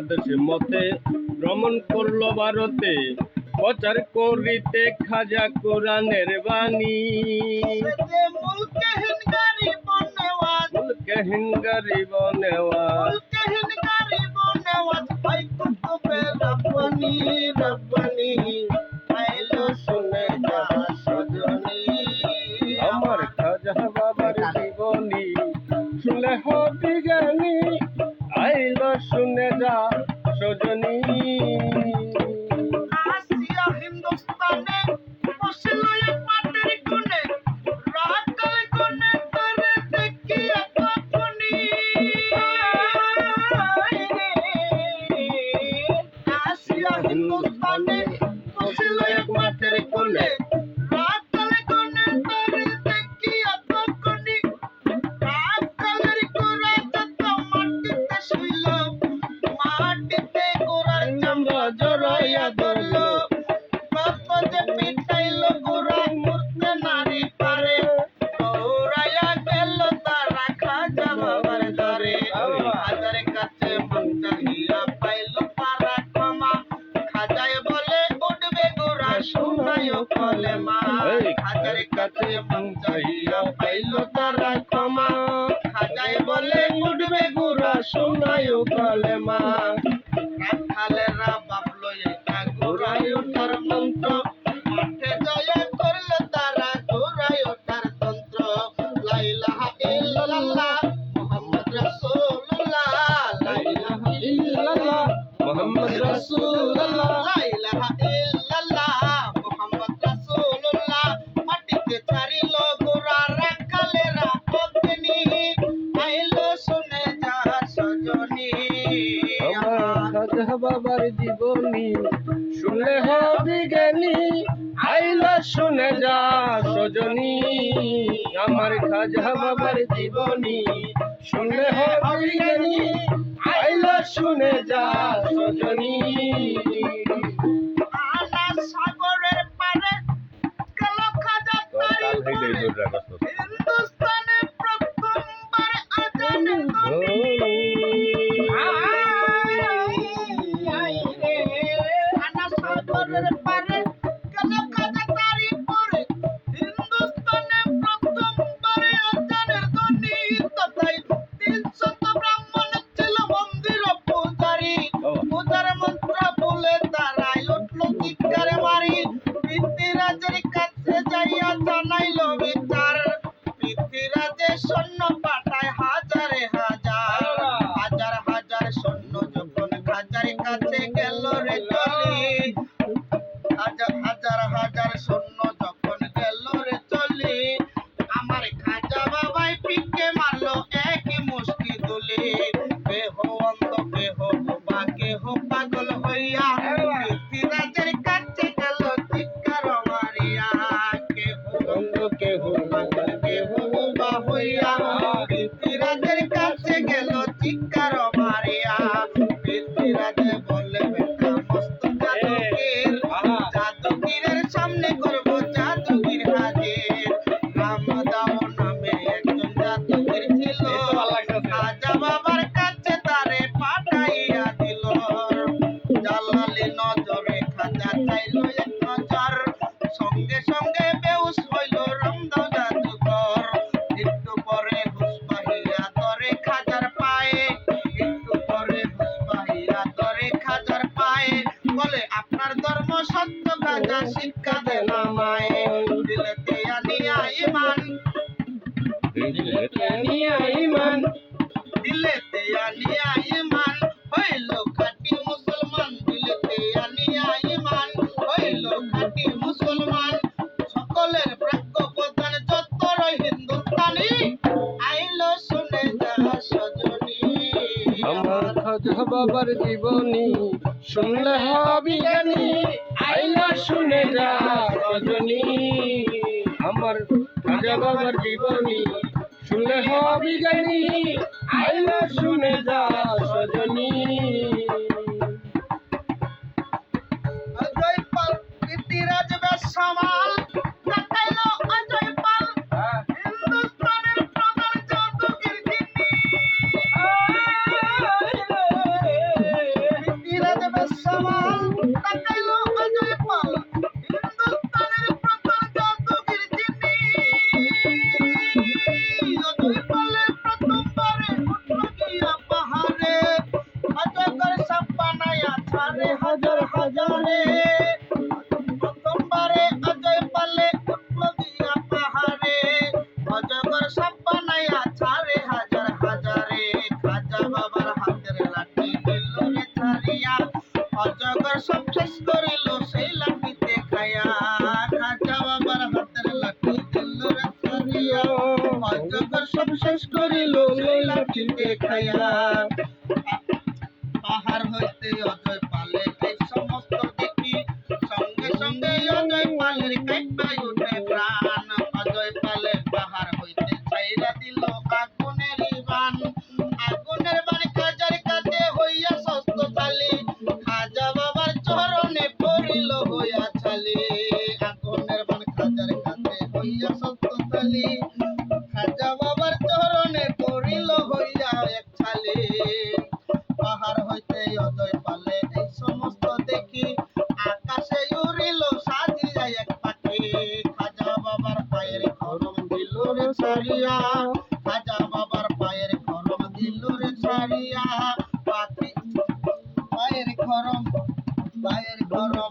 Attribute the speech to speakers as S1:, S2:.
S1: একাদশ মতে ভ্রমণ করলো ভারতে, প্রচার করিতে খাজা কোরআনের বাণী।
S2: মুলকে হিন গরিব নেওয়াজ ভাই কুতুবে রব্বানি রব্বানি আইলো শুনে যা সজনী।
S1: আমার খাজা বাবার জীবনী শুনলে হবি জ্ঞানী, আইলো শুনে যা সজনী।
S2: আসিয়া হিন্দুস্তানে বসিল এক মাটির কোণে, রাত কালে কোণে তারে দেখিয়া তখনি। আসিয়া হিন্দুস্তানে বসিল এক মাটির কোণে, রাত কালে কোণে তারে দেখিয়া তখনি। রাত কালের গোরা যত মাটিতে শুইল, মাটিতে গোরার চামড়া জড়াইয়া ধরল। কত যে পিটাইল গোরা মূর্তে নারী পারে, দৌড়াইয়া গেল তারা খাজা বাবার দ্বারে। খাজার কাছে মন চাহিয়া পাইল তারা ক্ষমা, খাজায় বলে উঠবে গোরা শোনায় কলেমা। খাজার কাছে মন চাহিয়া পাইল তারা ক্ষমা, খাজায় বলে উঠবে গোরা শোনায় কলেমা। রাখালেরা ভাবলো এটা গোরায় ওঠার মন্ত্র, মাঠে জয় করলো তারা গোরায় ওঠার তন্ত্র। লা ইলাহা ইল্লাল্লাহ মুহাম্মদ রাসূলুল্লাহ, লা ইলাহা ইল্লাল্লাহ
S1: মোহাম্মদ রাসূলুল্লাহ।
S2: লা ইলাহা ইল্লাল্লাহ মুহাম্মদ রাসূলুল্লাহ। মাটিতে ছাড়িল গোরা রাখালেরা অগ্নি, আইলো শুনে যা সজনী।
S1: আমার খাজা বাবার জীবনী শুনলে হবি জ্ঞানী, আইলো শুনে যা সজনী। আমার খাজা বাবার জীবনী শুনলে হবি জ্ঞানী, আইলো শুনে যা সজনী।
S2: আনা সাগরের পারে গেল খাজা তারি পরে, হিন্দুস্তানে প্রথমবার আজানের ধ্বনি। আনা সাগরের পারে গেল খাজা তারি পরে, হিন্দুস্তানে প্রথমবার আজানের ধ্বনি। তথায় 300 ব্রাহ্মণ ছিল মন্দির পূজারি, পূজার মন্ত্র বলে তারাই উঠলো চিৎকারে মারি। পৃথ্বীরাজের কাছে যাইয়া জানাইলো বিচার, পৃথ্বীরাজের সৈন্য পাঠায় হাজারে হাজার। হাজার হাজার সৈন্য যখন খাজার কাছে গেল রে চলি, হাজার হাজার হাজার সৈন্য যখন গেল রে চলি, আমার খাজা বাবাই পিকে মারলো এক মুষ্টি তুলি। কেহ অন্ধ কেহ বোবা কেহ পাগল হইয়া, পৃথ্বীরাজের কাছে গেল চিৎকার মারিয়া। কেহ অন্ধ কেহ পাগল কেহ বোবা হইয়া, পৃথ্বীরাজের কাছে গেল চিৎকার মারিয়া। পৃথ্বীরাজে বলে বেটা মস্ত জাদুগীর, জাদুগীরের সামনে করব জাদুগীর হাজির। রামদাও নামে একজন জাদুগীর ছিল, খাজা বাবার কাছে তারে পাঠাইয়া দিল। জালালি নজরে খাজা চাইল এক নজর, সঙ্গে সঙ্গে বেহুশ হইল রামদাও জাদুকর। একটু পরে হুশ পাহিয়া ধরে খাজার পায়ে, একটু পরে হুশ পাহিয়া ধরে খাজার পায়ে। বলে আপনার ধর্ম সত্য খাজা শিক্ষা দেন আমায়। দিলেতে আনিয়া ইমান,
S1: দিলেতে আনিয়া ঈমান,
S2: দিলেতে আনিয়া ইমান হইল খাঁটি মুসলমান। দিলেতে আনিয়া ইমান হইল খাঁটি মুসলমান। সকলের ভাগ্য প্রধান যত রয় হিন্দুস্তানি, আইলো শুনে যা সজনী।
S1: আমার খাজা বাবার জীবনী শুনলে হবি জ্ঞানী, আইলো শুনে যা সজনী। আমার খাজা বাবার জীবনী শুনলে হবি জ্ঞানী, আইলো শুনে যা সজনী।
S2: অজয় পাল পৃথ্বীরাজ বেশমাল, কাটাইলো অজয় পাল হিন্দুস্তানের প্রধান জাদুগির যিনি। রাজবেশমাল তাকাইলো অজয় পাল হিন্দুস্তানের প্রথম জাদুগির যিনি অজয় পালের প্রথমবারে উঠল গিয়া পাহাড়ে অজগর সাপ বানায়া ছাড়ে হাজার হাজারে প্রথমবারে অজয় পালে উঠল গিয়া পাহাড়ে অজগর সাপ বানায়া ছাড়ে হাজার হাজারে খাজা বাবার হাতের লাঠি দিল রে ছাড়িয়া অজগর সব শেষ করিল সেই লাঠিতে খায়া খাজা বাবার হাতের লাঠি দিল রে ছাড়িয়া অজগর সব শেষ করিল সেই লাঠিতে খায়া পাহাড় হইতে অজয় পালে এই সমস্ত দেখি সঙ্গে সঙ্গে অজয় পালের কাইপাই উঠে প্রাণ অজয় পালে পাহাড় হইতে ছাইরা দিল আগুনের বান খাজার কাছে হইয়া সস্ত থালি খাজা বাবার চরণে পড়িল হইয়া ছালি আগুনের বান খাজার কাছে হইয়া সস্ত থালি খাজা বাবার চরণে পড়িল হইয়া এক ছালি পাহাড় হইতে অজয় পালে এই সমস্ত দেখি আকাশে উড়িল সাজিয়া এক পাখি খাজা বাবার পায়ের খরম দিল রে ছাড়িয়া খাজা বাবার পায়ের খরম দিল রে ছাড়িয়া পাখি পায়ের খরম